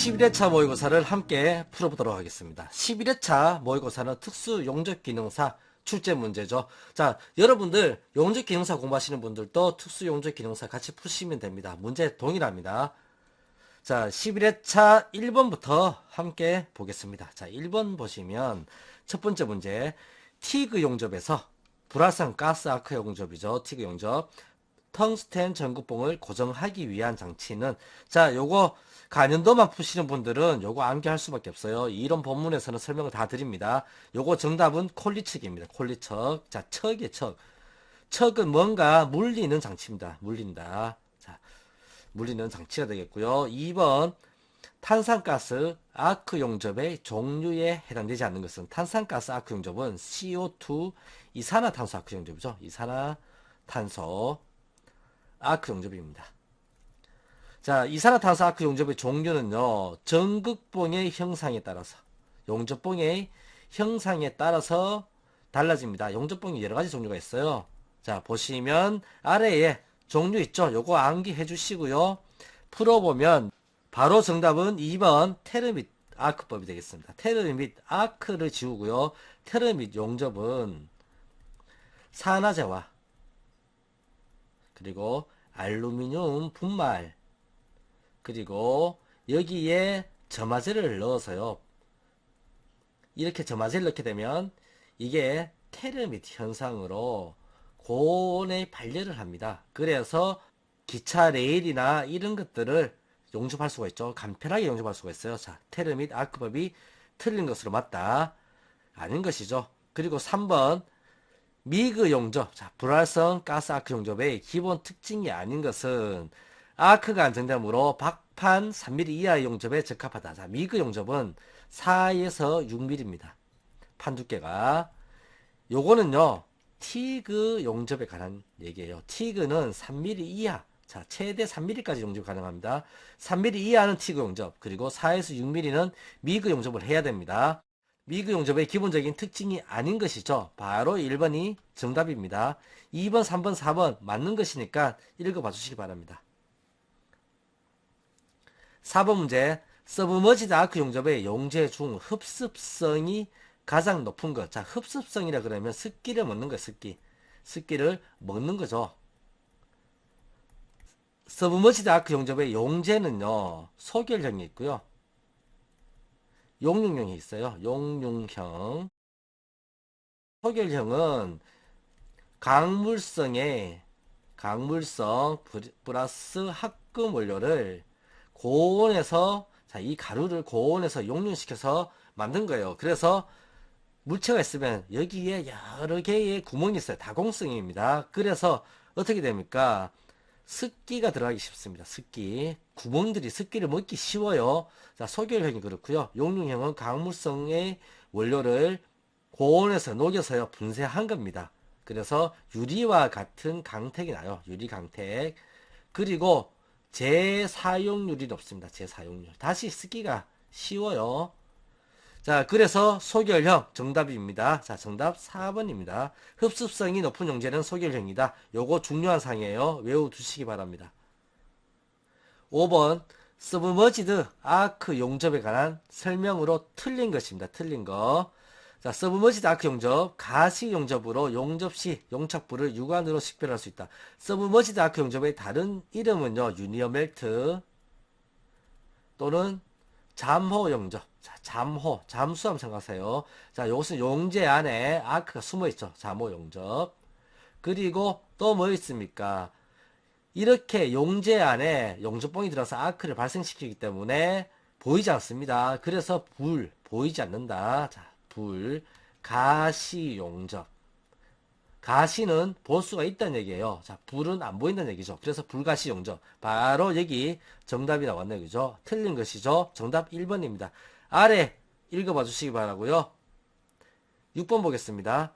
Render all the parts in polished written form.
11회차 모의고사를 함께 풀어보도록 하겠습니다. 11회차 모의고사는 특수 용접 기능사 출제 문제죠. 자, 여러분들 용접 기능사 공부하시는 분들도 특수 용접 기능사 같이 푸시면 됩니다. 문제 동일합니다. 자, 11회차 1번부터 함께 보겠습니다. 자, 1번 보시면 첫 번째 문제, 티그 용접에서 불활성 가스 아크 용접이죠. 티그 용접. 텅스텐 전구봉을 고정하기 위한 장치는, 자, 요거 간연도만 푸시는 분들은 요거 암기할 수밖에 없어요. 이런 본문에서는 설명을 다 드립니다. 요거 정답은 콜리척입니다. 콜리척. 자, 척이에요, 척. 척은 뭔가 물리는 장치입니다. 물린다. 자, 물리는 장치가 되겠고요. 2번, 탄산가스 아크 용접의 종류에 해당되지 않는 것은, 탄산가스 아크 용접은 CO2 이산화탄소 아크 용접이죠. 이산화탄소 아크 용접입니다. 자, 이산화탄소 아크 용접의 종류는요, 전극봉의 형상에 따라서, 용접봉의 형상에 따라서 달라집니다. 용접봉이 여러가지 종류가 있어요. 자, 보시면 아래에 종류 있죠. 요거 암기해 주시고요. 풀어보면 바로 정답은 2번 테르밋 아크법이 되겠습니다. 테르밋 아크를 지우고요. 테르밋 용접은 산화제와 그리고 알루미늄 분말, 그리고 여기에 점화제를 넣어서요. 이렇게 점화제를 넣게 되면 이게 테르밋 현상으로 고온에 발열을 합니다. 그래서 기차 레일이나 이런 것들을 용접할 수가 있죠. 간편하게 용접할 수가 있어요. 자, 테르밋 아크법이 틀린 것으로 맞다. 아닌 것이죠. 그리고 3번 미그 용접. 자, 불활성 가스 아크 용접의 기본 특징이 아닌 것은 아크가 안정되므로 박판 3mm 이하의 용접에 적합하다. 자, 미그 용접은 4에서 6mm입니다. 판 두께가. 요거는요, 티그 용접에 관한 얘기예요. 티그는 3mm 이하. 자, 최대 3mm까지 용접 가능합니다. 3mm 이하는 티그 용접, 그리고 4에서 6mm는 미그 용접을 해야 됩니다. 미그 용접의 기본적인 특징이 아닌 것이죠. 바로 1번이 정답입니다. 2번, 3번, 4번 맞는 것이니까 읽어봐 주시기 바랍니다. 4번 문제, 서브머지드 아크 용접의 용재 중 흡습성이 가장 높은 것. 자, 흡습성이라 그러면 습기를 먹는 거예요. 습기를 먹는 거죠. 서브머지드 아크 용접의 용재는요, 소결형이 있고요, 용융형이 있어요. 용융형. 소결형은 강물성 플러스 합금 원료를 고온에서, 자, 이 가루를 고온에서 용융시켜서 만든 거예요. 그래서 물체가 있으면 여기에 여러 개의 구멍이 있어요. 다공성입니다. 그래서 어떻게 됩니까? 습기가 들어가기 쉽습니다. 구멍들이 습기를 먹기 쉬워요. 자, 소결형이 그렇고요. 용융형은 강물성의 원료를 고온에서 녹여서요, 분쇄한 겁니다. 그래서 유리와 같은 강택이 나요. 유리 강택. 그리고 재사용률이 높습니다. 재사용률. 다시 쓰기가 쉬워요. 자, 그래서 소결형 정답입니다. 자, 정답 4번입니다. 흡습성이 높은 용재는 소결형이다. 요거 중요한 사항이에요. 외워두시기 바랍니다. 5번 서브머지드 아크 용접에 관한 설명으로 틀린 것입니다. 틀린 거. 자, 서브머지드 아크 용접, 가시 용접으로 용접 시 용착부를 육안으로 식별할 수 있다. 서브머지드 아크 용접의 다른 이름은요, 유니어 멜트 또는 잠호 용접. 자, 잠수함 생각하세요. 자, 요것은 용재 안에 아크가 숨어있죠. 잠호 용접. 그리고 또 뭐 있습니까? 이렇게 용재 안에 용접봉이 들어서 아크를 발생시키기 때문에 보이지 않습니다. 그래서 보이지 않는다. 자, 가시 용접. 가시는 볼 수가 있다는 얘기예요. 자, 불은 안 보인다는 얘기죠. 그래서 불가시 용접. 바로 여기 정답이 나왔네요. 그죠? 틀린 것이죠. 정답 1번입니다. 아래 읽어봐 주시기 바라고요. 6번 보겠습니다.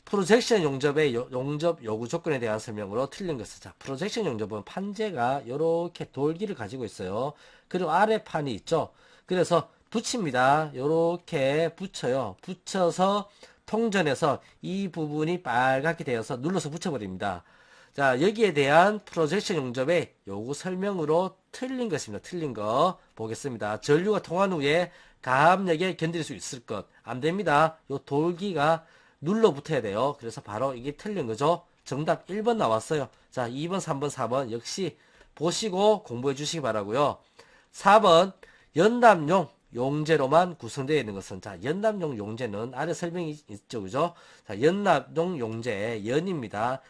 프로젝션 용접의 용접 요구 조건에 대한 설명으로 틀린 것은, 자, 프로젝션 용접은 판재가 이렇게 돌기를 가지고 있어요. 그리고 아래 판이 있죠. 그래서 붙입니다. 요렇게 붙여요. 붙여서 통전해서 이 부분이 빨갛게 되어서 눌러서 붙여버립니다. 자, 여기에 대한 프로젝션 용접의 요구 설명으로 틀린 것입니다. 틀린 거 보겠습니다. 전류가 통한 후에 가압력에 견딜 수 있을 것. 안 됩니다. 요 돌기가 눌러 붙어야 돼요. 그래서 바로 이게 틀린 거죠. 정답 1번 나왔어요. 자, 2번, 3번, 4번 역시 보시고 공부해 주시기 바라고요. 4번 연납용 용제로만 구성되어 있는 것은, 자, 연납용 용제는 아래 설명이 있죠, 그죠? 자, 연납용 용제 연입니다.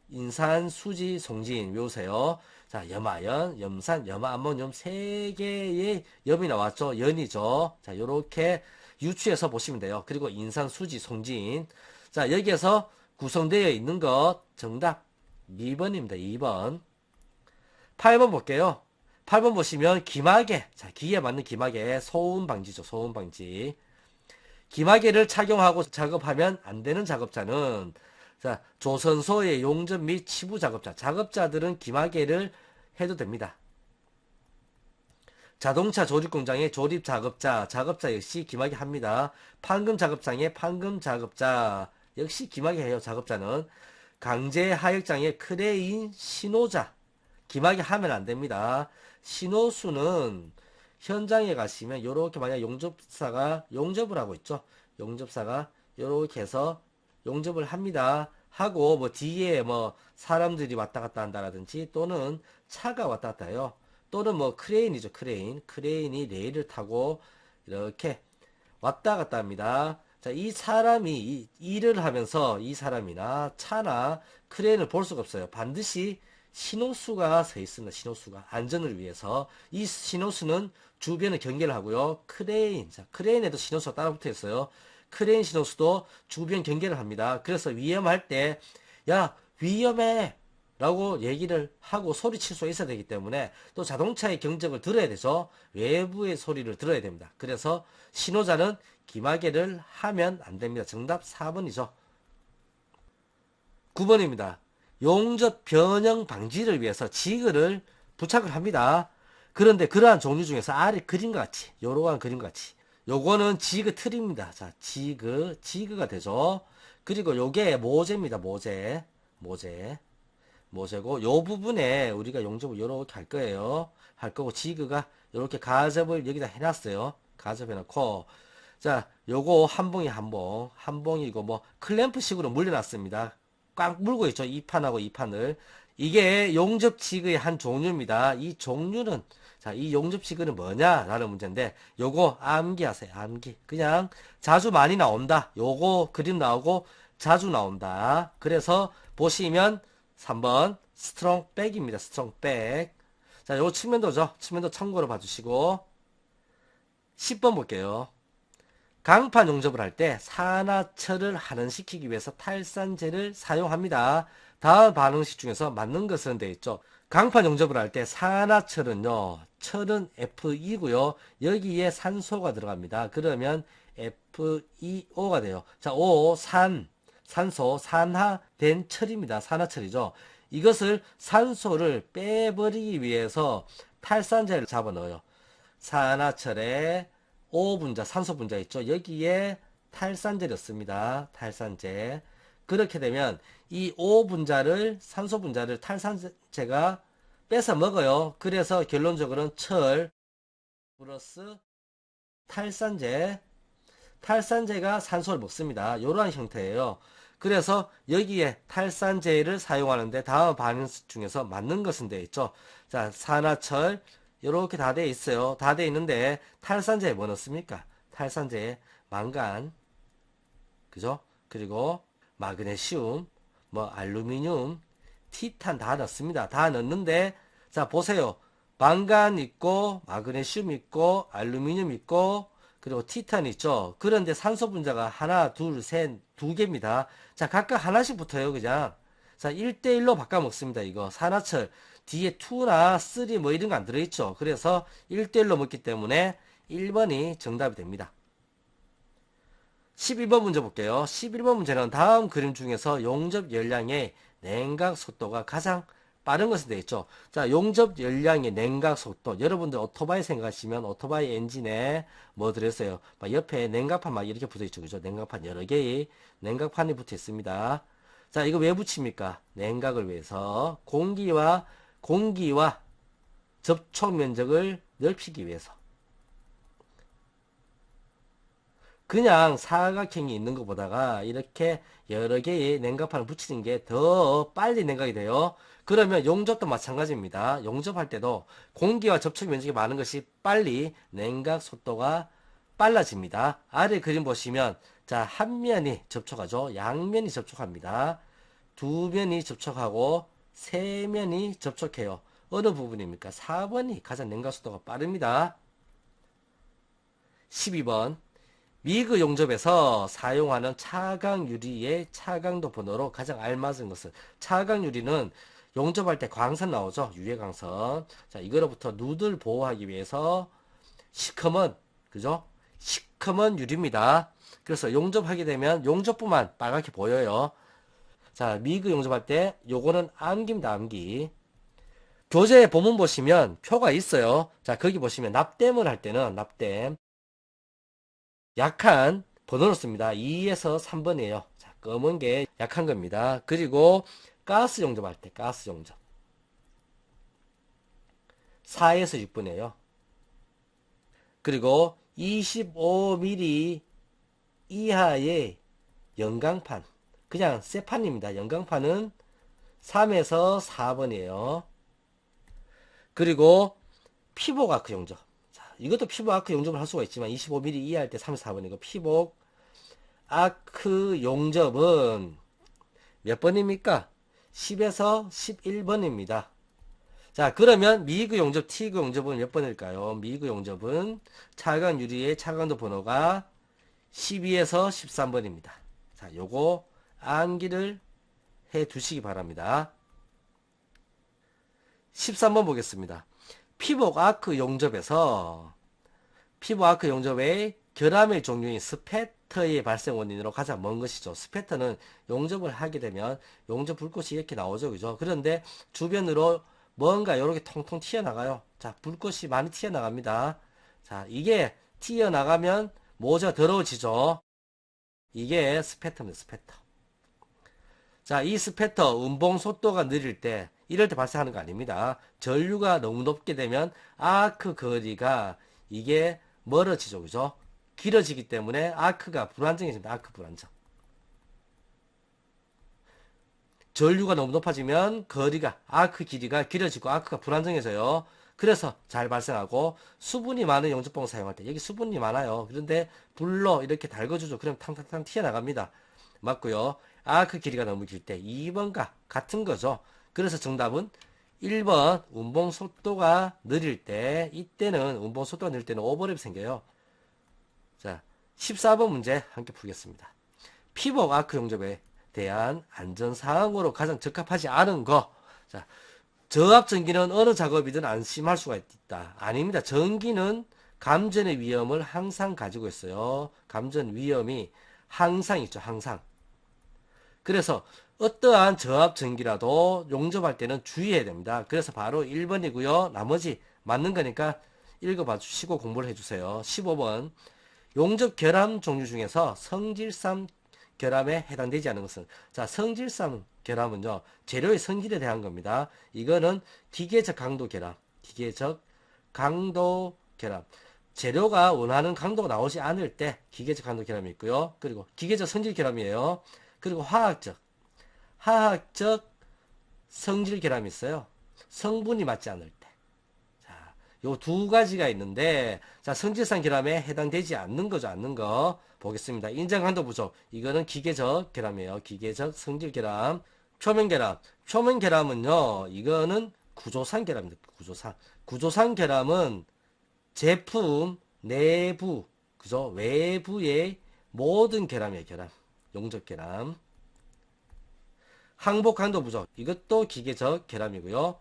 인산, 수지, 송진 외우세요. 자, 염화연, 염산, 염화암모늄 세 개의 염이 나왔죠. 연이죠. 자, 요렇게 유추해서 보시면 돼요. 그리고 인산, 수지, 송진. 자, 여기에서 구성되어 있는 것 정답 2번입니다. 2번. 8번 볼게요. 8번 보시면 기마개. 자, 기에 맞는 기마개. 소음 방지죠. 소음 방지. 기마개를 착용하고 작업하면 안 되는 작업자는, 자, 조선소의 용접 및 치부 작업자. 작업자들은 기마개를 해도 됩니다. 자동차 조립 공장의 조립 작업자. 작업자 역시 기마개 합니다. 판금 작업장의 판금 작업자. 역시 기마개 해요. 작업자는. 강제 하역장의 크레인 신호자. 기마개 하면 안 됩니다. 신호수는 현장에 가시면 요렇게 만약 용접사가 용접을 하고 있죠. 용접사가 요렇게 해서 용접을 합니다. 하고 뭐 뒤에 뭐 사람들이 왔다 갔다 한다라든지 또는 차가 왔다 갔다 해요. 또는 뭐 크레인이죠. 크레인이 레일을 타고 이렇게 왔다 갔다 합니다. 자, 이 사람이 이 일을 하면서 이 사람이나 차나 크레인을 볼 수가 없어요. 반드시 신호수가 서 있습니다. 신호수가 안전을 위해서. 이 신호수는 주변을 경계를 하고요. 크레인, 자, 크레인에도 신호수가 따라 붙어 있어요. 크레인 신호수도 주변 경계를 합니다. 그래서 위험할 때, 야, 위험해! 라고 얘기를 하고 소리칠 수 있어야 되기 때문에 또 자동차의 경적을 들어야 되죠. 외부의 소리를 들어야 됩니다. 그래서 신호자는 기마개를 하면 안 됩니다. 정답 4번이죠. 9번입니다. 용접 변형 방지를 위해서 지그를 부착을 합니다. 그런데 그러한 종류 중에서 아래 그림과 같이, 요러한 그림과 같이, 요거는 지그 틀입니다. 자, 지그가 되죠. 그리고 요게 모재입니다. 모재고, 요 부분에 우리가 용접을 요렇게 할 거예요. 할 거고, 지그가 요렇게 가접을 여기다 해놨어요. 가접 해놓고, 자, 요거 한 봉이고, 뭐, 클램프식으로 물려놨습니다. 꽉 물고 있죠. 이 판하고 이 판을. 이게 용접 지그의 한 종류입니다. 이 종류는, 자, 이 용접 지그는 뭐냐라는 문제인데, 요거 암기하세요. 암기. 그냥 자주 많이 나온다. 요거 그림 나오고 자주 나온다. 그래서 보시면 3번 스트롱 백입니다. 스트롱 백. 자, 요 측면도죠. 측면도 참고로 봐주시고 10번 볼게요. 강판 용접을 할 때 산화철을 환원시키기 위해서 탈산제를 사용합니다. 다음 반응식 중에서 맞는 것은 되어 있죠. 강판 용접을 할 때 산화철은요, 철은 Fe2고요. 여기에 산소가 들어갑니다. 그러면 FeO가 돼요. 자, 산소, 산화된 철입니다. 산화철이죠. 이것을 산소를 빼버리기 위해서 탈산제를 잡아 넣어요. 산화철에 O 분자, 산소 분자 있죠. 여기에 탈산제를 넣습니다. 탈산제. 그렇게 되면 이 O 분자를, 산소 분자를 탈산제가 뺏어 먹어요. 그래서 결론적으로는 철 플러스 탈산제가 산소를 먹습니다. 이러한 형태예요. 그래서 여기에 탈산제를 사용하는데 다음 반응식 중에서 맞는 것은 되어 있죠. 자, 산화철 이렇게 다 되어 있어요. 다 되어 있는데 탈산제에 뭐 넣습니까? 탈산제에 망간, 그죠? 그리고 마그네슘, 뭐 알루미늄, 티탄 다 넣습니다. 다 넣는데 자, 보세요. 망간 있고 마그네슘 있고 알루미늄 있고 그리고 티탄 있죠. 그런데 산소 분자가 하나, 둘, 셋, 두 개입니다. 자, 각각 하나씩 붙어요. 그냥. 자, 1대1로 바꿔 먹습니다. 이거 산화철 뒤에 2나 3 뭐 이런 거 안 들어있죠. 그래서 1대1로 먹기 때문에 1번이 정답이 됩니다. 11번 문제 볼게요. 11번 문제는 다음 그림 중에서 용접 열량의 냉각 속도가 가장 빠른 것은 되어 있죠. 자, 용접 열량의 냉각 속도. 여러분들 오토바이 생각하시면 오토바이 엔진에 뭐 들었어요? 막 옆에 냉각판 막 이렇게 붙어 있죠. 그죠? 냉각판 여러 개의 냉각판이 붙어 있습니다. 자, 이거 왜 붙입니까? 냉각을 위해서. 공기와 접촉 면적을 넓히기 위해서. 그냥 사각형이 있는 것보다가 이렇게 여러 개의 냉각판을 붙이는 게 더 빨리 냉각이 돼요. 그러면 용접도 마찬가지입니다. 용접할 때도 공기와 접촉 면적이 많은 것이 빨리 냉각 속도가 빨라집니다. 아래 그림 보시면 자, 한 면이 접촉하죠. 양면이 접촉합니다. 두 면이 접촉하고 세 면이 접촉해요. 어느 부분입니까? 4번이 가장 냉각 속도가 빠릅니다. 12번 미그 용접에서 사용하는 차강 유리의 차강도 번호로 가장 알맞은 것은, 차강 유리는 용접할 때 광선 나오죠. 유해 광선. 자, 이거로부터 누들 보호하기 위해서 시커먼, 그죠? 시커먼 유리입니다. 그래서 용접하게 되면 용접부만 빨갛게 보여요. 자, 미그 용접할 때 요거는 암기입니다. 암기. 교재 본문 보시면 표가 있어요. 자, 거기 보시면 납땜을 할 때는 납땜 약한 번호를 씁니다. 2에서 3번이에요. 자, 검은 게 약한 겁니다. 그리고 가스 용접할 때 가스 용접 4에서 6번이에요. 그리고 25mm 이하의 연강판, 그냥 쇠판입니다. 연강판은 3에서 4번이에요. 그리고 피복 아크 용접, 이것도 피복 아크 용접을 할 수가 있지만 25mm 이하 할 때 34번이고, 피복 아크 용접은 몇 번입니까? 10에서 11번입니다. 자, 그러면 미그 용접, 티그 용접은 몇 번일까요? 미그 용접은 차강 유리의 차강도 번호가 12에서 13번입니다. 자, 요거 암기를 해 두시기 바랍니다. 13번 보겠습니다. 피복 아크 용접에서 피복 아크 용접의 결함의 종류인 스패터의 발생 원인으로 가장 먼 것이죠. 스패터는 용접을 하게 되면 용접 불꽃이 이렇게 나오죠. 그죠? 그런데 주변으로 뭔가 이렇게 통통 튀어나가요. 자, 불꽃이 많이 튀어나갑니다. 자, 이게 튀어나가면 모자가 더러워지죠. 이게 스패터입니다. 스패터. 자, 이 스패터 운봉 속도가 느릴 때, 이럴 때 발생하는 거 아닙니다. 전류가 너무 높게 되면 아크 거리가 이게 멀어지죠. 그죠? 길어지기 때문에 아크가 불안정해집니다. 아크 불안정. 전류가 너무 높아지면 거리가, 아크 길이가 길어지고 아크가 불안정해져요. 그래서 잘 발생하고, 수분이 많은 용접봉을 사용할 때, 여기 수분이 많아요. 그런데 불로 이렇게 달궈주죠. 그럼 탕탕탕 튀어나갑니다. 맞고요. 아크 길이가 너무 길 때 2번과 같은 거죠. 그래서 정답은 1번 운봉 속도가 느릴 때, 이때는 운봉 속도가 느릴 때는 오버랩이 생겨요. 자, 14번 문제 함께 풀겠습니다. 피복 아크 용접에 대한 안전사항으로 가장 적합하지 않은 거. 자, 저압 전기는 어느 작업이든 안심할 수가 있다. 아닙니다. 전기는 감전의 위험을 항상 가지고 있어요. 감전 위험이 항상 있죠. 항상. 그래서 어떠한 저압 전기라도 용접할 때는 주의해야 됩니다. 그래서 바로 1번이고요. 나머지 맞는 거니까 읽어봐 주시고 공부를 해주세요. 15번 용접 결함 종류 중에서 성질상 결함에 해당되지 않은 것은, 자, 성질상 결함은요, 재료의 성질에 대한 겁니다. 이거는 기계적 강도 결함, 기계적 강도 결함. 재료가 원하는 강도가 나오지 않을 때 기계적 강도 결함이 있고요. 그리고 기계적 성질 결함이에요. 그리고 화학적 성질 결함이 있어요. 성분이 맞지 않을 때. 자, 요 두 가지가 있는데, 자, 성질상 결함에 해당되지 않는 거죠. 않는 거 보겠습니다. 인정 강도 부족. 이거는 기계적 결함이에요. 기계적 성질 결함. 표면 결함. 표면 결함은요, 이거는 구조상 결함입니다. 구조상 결함은 제품 내부, 그죠? 외부의 모든 결함이에요. 결함. 용접 결함. 항복 강도 부족. 이것도 기계적 결함이고요.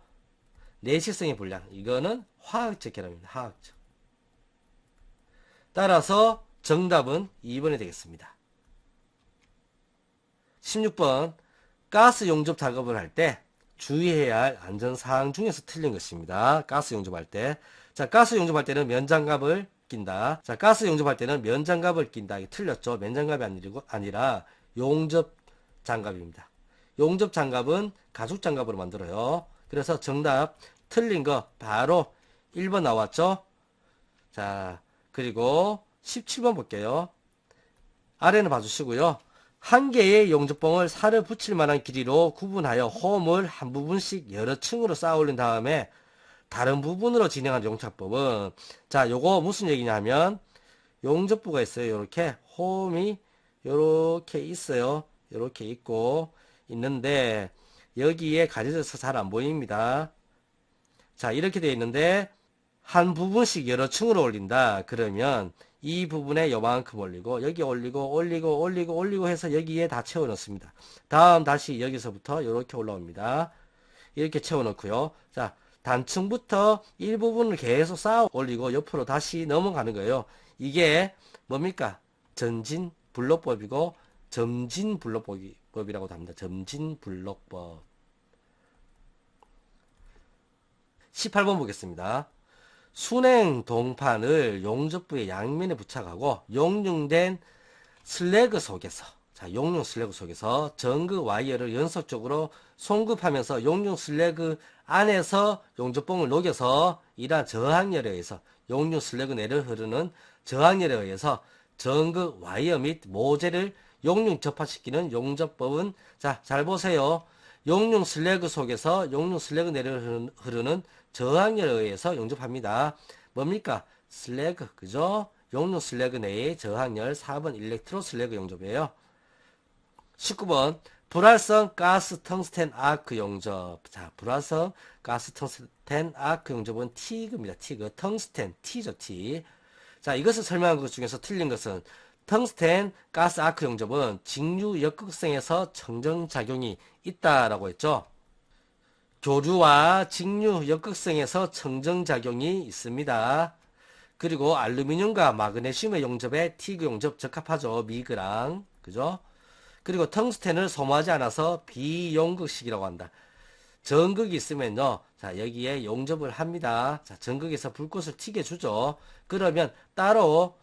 내실성의 불량. 이거는 화학적 결함입니다. 화학적. 따라서 정답은 2번이 되겠습니다. 16번 가스 용접 작업을 할 때 주의해야 할 안전사항 중에서 틀린 것입니다. 가스 용접할 때. 자, 가스 용접할 때는 면장갑을 낀다. 자, 가스 용접할 때는 면장갑을 낀다. 이게 틀렸죠. 면장갑이 아니라 용접 장갑입니다. 용접장갑은 가죽장갑으로 만들어요. 그래서 정답 틀린 거 바로 1번 나왔죠. 자, 그리고 17번 볼게요. 아래는 봐주시고요. 한 개의 용접봉을 살을 붙일 만한 길이로 구분하여 홈을 한 부분씩 여러 층으로 쌓아 올린 다음에 다른 부분으로 진행하는 용접법은, 자, 요거 무슨 얘기냐면 용접부가 있어요. 요렇게 홈이 요렇게 있어요. 요렇게 있고 있는데 여기에 가려져서 잘 안 보입니다. 자, 이렇게 되어 있는데 한 부분씩 여러 층으로 올린다. 그러면 이 부분에 요만큼 올리고 여기 올리고 해서 여기에 다 채워 넣습니다. 다음 다시 여기서부터 이렇게 올라옵니다. 이렇게 채워 넣고요. 자, 단층부터 일부분을 계속 쌓아 올리고 옆으로 다시 넘어가는 거예요. 이게 뭡니까? 전진블록법이고 점진블록법이라고도 합니다. 점진블록법. 18번 보겠습니다. 순행 동판을 용접부의 양면에 부착하고 용융된 슬래그 속에서, 자, 용융 슬래그 속에서 전극 와이어를 연속적으로 송급하면서 용융 슬래그 안에서 용접봉을 녹여서 이러한 저항열에 의해서 용융 슬래그 내를 흐르는 저항열에 의해서 전극 와이어 및 모재를 용융 접합시키는 용접법은, 자, 잘 보세요. 용융 슬래그 속에서 용융 슬래그 내를 흐르는 저항열에 의해서 용접합니다. 뭡니까? 슬래그, 그죠? 용융 슬래그 내의 저항열. 4번 일렉트로 슬래그 용접이에요. 19번 불활성 가스 텅스텐 아크 용접. 자, 불활성 가스 텅스텐 아크 용접은 티그입니다. 티그. 텅스텐, T죠, T. 자, 이것을 설명한 것 중에서 틀린 것은 텅스텐 가스 아크 용접은 직류 역극성에서 청정작용이 있다라고 했죠. 교류와 직류 역극성에서 청정작용이 있습니다. 그리고 알루미늄과 마그네슘의 용접에 티그 용접 적합하죠. 미그랑. 그죠? 그리고 텅스텐을 소모하지 않아서 비용극식이라고 한다. 전극이 있으면요. 자, 여기에 용접을 합니다. 자, 전극에서 불꽃을 튀게 주죠. 그러면 따로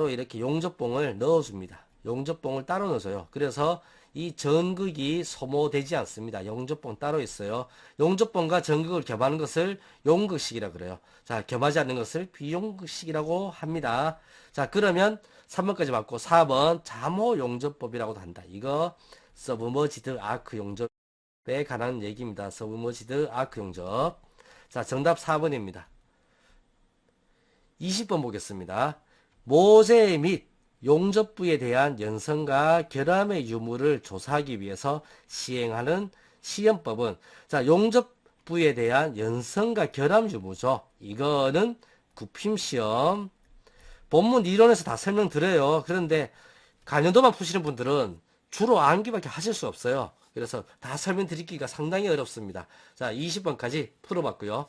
이렇게 용접봉을 넣어줍니다. 용접봉을 따로 넣어줘요. 그래서 이 전극이 소모되지 않습니다. 용접봉 따로 있어요. 용접봉과 전극을 겸하는 것을 용극식이라 그래요. 자, 겸하지 않는 것을 비용극식이라고 합니다. 자, 그러면 3번까지 맞고 4번 잠호 용접법이라고도 한다. 이거 서브머지드 아크 용접에 관한 얘기입니다. 서브머지드 아크 용접. 자, 정답 4번입니다. 20번 보겠습니다. 모재 및 용접부에 대한 연성과 결함의 유무를 조사하기 위해서 시행하는 시험법은, 자, 용접부에 대한 연성과 결함 유무죠. 이거는 구심시험. 본문 이론에서 다 설명드려요. 그런데 간연도만 푸시는 분들은 주로 암기밖에 하실 수 없어요. 그래서 다 설명드리기가 상당히 어렵습니다. 자, 20번까지 풀어봤고요.